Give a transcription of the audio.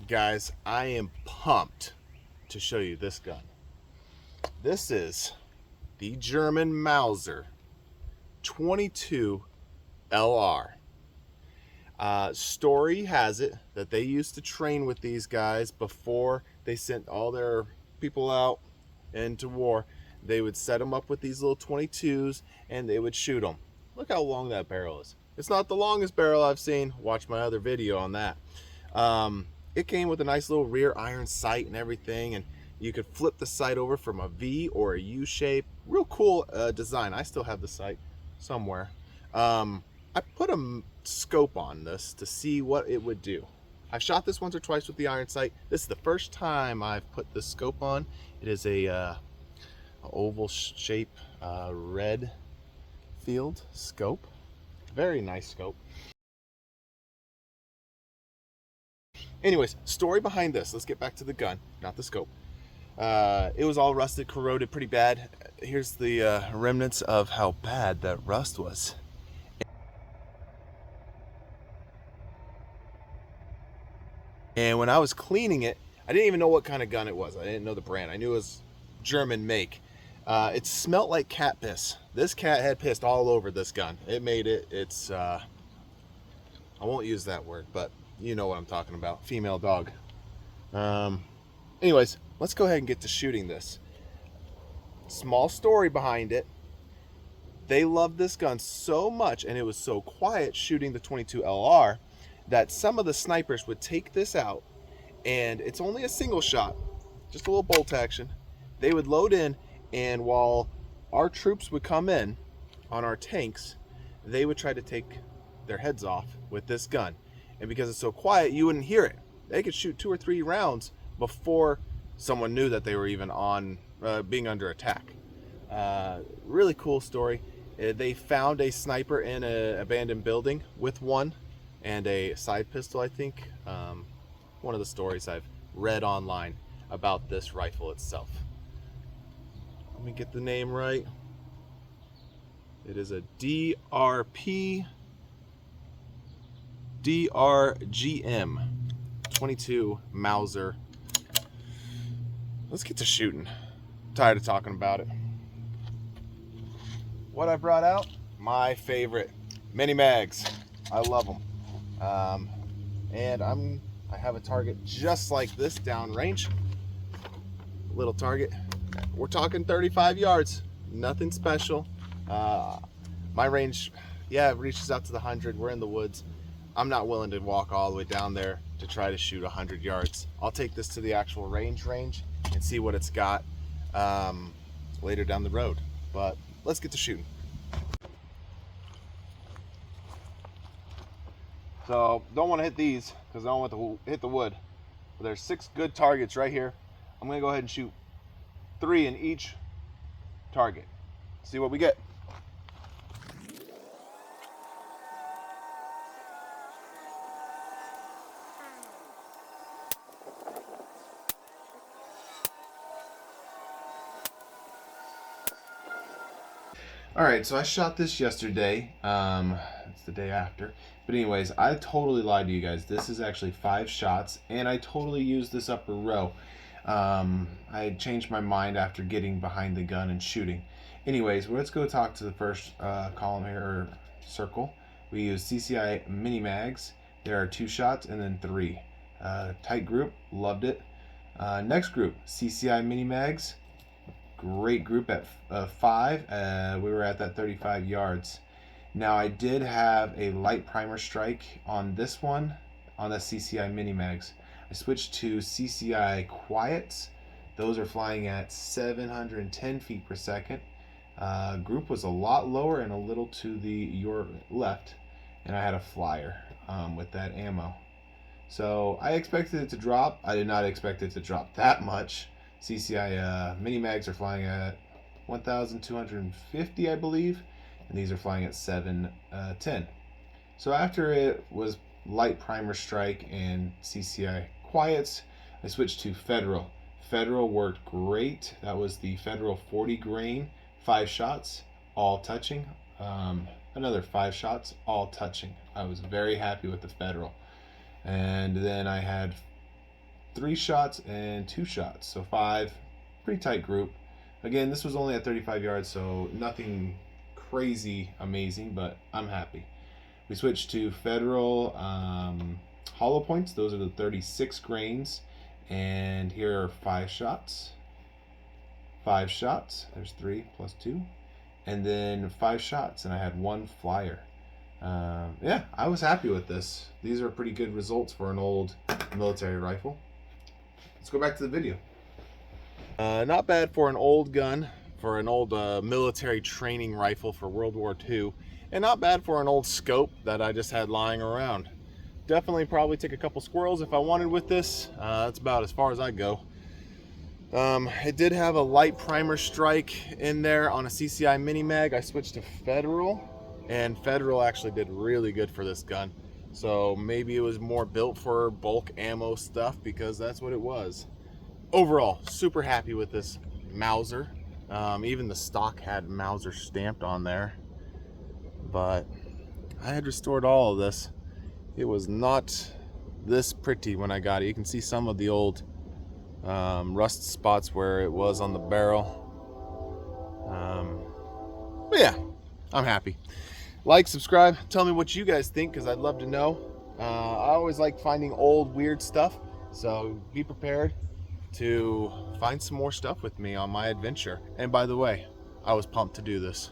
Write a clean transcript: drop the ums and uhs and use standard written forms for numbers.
Guys, I am pumped to show you this gun. This is the German Mauser 22 LR. Story has it that they used to train with these guys before they sent all their people out into war. They would set them up with these little 22s and they would shoot them. Look how long that barrel is. It's not the longest barrel I've seen. Watch my other video on that. It came with a nice little rear iron sight and everything, and you could flip the sight over from a V or a U shape. Real cool design. I still have the sight somewhere. I put a scope on this to see what it would do. I've shot this once or twice with the iron sight. This is the first time I've put the scope on. It is a oval shape red field scope. Very nice scope. Anyways, story behind this. Let's get back to the gun, not the scope. It was all rusted, corroded pretty bad. Here's the remnants of how bad that rust was. And when I was cleaning it, I didn't even know what kind of gun it was. I didn't know the brand. I knew it was German make. It smelled like cat piss. This cat had pissed all over this gun. It made it, I won't use that word, but you know what I'm talking about. Female dog. Anyways, let's go ahead and get to shooting this. Small story behind it. They loved this gun so much, and it was so quiet shooting the 22 LR, that some of the snipers would take this out, and it's only a single shot, just a little bolt action. They would load in, and while our troops would come in on our tanks, they would try to take their heads off with this gun. And because it's so quiet, you wouldn't hear it. They could shoot 2 or 3 rounds before someone knew that they were even on being under attack. Really cool story. They found a sniper in an abandoned building with one and a side pistol, I think. One of the stories I've read online about this rifle itself. Let me get the name right. It is a DRGM 22 Mauser. Let's get to shooting. I'm tired of talking about it. What I brought out, my favorite mini mags. I love them. And I have a target just like this downrange. Little target. We're talking 35 yards. Nothing special. My range, yeah, it reaches out to the 100. We're in the woods. I'm not willing to walk all the way down there to try to shoot 100 yards. I'll take this to the actual range and see what it's got later down the road. But let's get to shooting. So don't want to hit these because I don't want to hit the wood. But there's 6 good targets right here. I'm going to go ahead and shoot 3 in each target. See what we get. Alright, so I shot this yesterday. It's the day after. But anyways, I totally lied to you guys. This is actually 5 shots, and I totally used this upper row. I changed my mind after getting behind the gun and shooting. Anyways, let's go talk to the first column here, or circle. We use CCI mini mags. There are 2 shots and then 3. Tight group, loved it. Next group, CCI mini mags. Great group at 5. We were at that 35 yards. Now I did have a light primer strike on this one, on the CCI mini mags. I switched to CCI quiets. Those are flying at 710 feet per second. Group was a lot lower and a little to your left, and I had a flyer with that ammo. So I expected it to drop. I did not expect it to drop that much. CCI mini mags are flying at 1,250, I believe, and these are flying at 710. So after it was light primer strike and CCI quiets, I switched to Federal. Federal worked great. That was the Federal 40 grain, 5 shots, all touching. Another 5 shots, all touching. I was very happy with the Federal. And then I had 3 shots and 2 shots, so 5. Pretty tight group. Again, this was only at 35 yards, so nothing crazy amazing, but I'm happy. We switched to Federal hollow points. Those are the 36 grains, and here are 5 shots. 5 shots. There's 3 plus 2, and then 5 shots, and I had 1 flyer. Yeah, I was happy with this. These are pretty good results for an old military rifle. Let's go back to the video. Not bad for an old gun, for an old military training rifle for World War II, and not bad for an old scope that I just had lying around. Definitely probably take a couple squirrels if I wanted with this. That's about as far as I go. It did have a light primer strike in there on a CCI mini mag. I switched to Federal, and Federal actually did really good for this gun. So maybe it was more built for bulk ammo stuff, because that's what it was. Overall, super happy with this Mauser. Even the stock had Mauser stamped on there. But I had restored all of this. It was not this pretty when I got it. You can see some of the old rust spots where it was on the barrel. But yeah, I'm happy. Like, subscribe, tell me what you guys think, because I'd love to know. I always like finding old weird stuff, so be prepared to find some more stuff with me on my adventure. And by the way, I was pumped to do this.